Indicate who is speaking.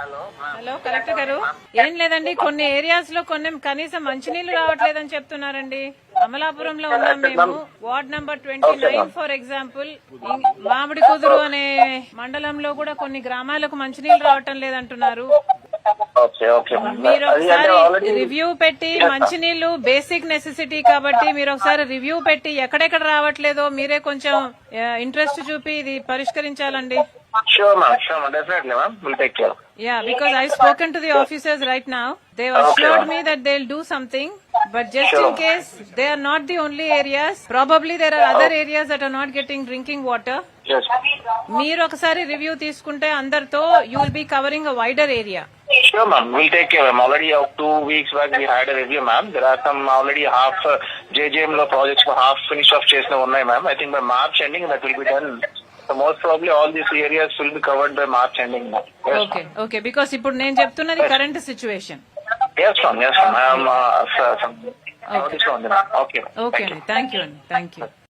Speaker 1: Hello collector గారు, ఏం లేదండి, కొన్ని ఏరియాస్ లో కనీసం మంచినీళ్లు రావట్లేదని చెప్తున్నారండి. అమలాపురంలో ఉన్నాం మేము, వార్డ్ నంబర్ 29 ఫర్ ఎగ్జాంపుల్. మామిడి కుదురు అనే మండలంలో కూడా కొన్ని గ్రామాలకు మంచినీళ్లు రావటం లేదంటున్నారు. మీరు ఒకసారి రివ్యూ పెట్టి, మంచినీళ్లు బేసిక్ నెసెసిటీ కాబట్టి మీరు ఒకసారి రివ్యూ పెట్టి ఎక్కడెక్కడ రావట్లేదో మీరే కొంచెం ఇంట్రెస్ట్ చూపి ఇది పరిష్కరించాలండి.
Speaker 2: Sure, ma'am. Sure, ma'am. Definitely, ma'am. We'll take care.
Speaker 1: Yeah, because I've spoken to the officers right now. They've assured me that they'll do something. But just in case, they are not the only areas. Probably there are other areas that are not getting drinking water.
Speaker 2: Yes.
Speaker 1: మీరు ఒకసారి review తీసుకుంటే అందరితో you will be covering a wider area.
Speaker 2: Sure, ma'am. We'll take care, ma'am. Already 2 weeks back we had a review, ma'am. There are some already half JJM lo projects half finished off chesina unnai, ma'am. I think by March ending that will be done. So most probably all these areas will be covered by March ending, ma'am. Yes,
Speaker 1: Okay. Because ఇప్పుడు నేను చెప్తున్నది current situation.
Speaker 2: Yes, ma'am. Yes, ma'am. I am Okay.
Speaker 1: Okay, thank you అండి.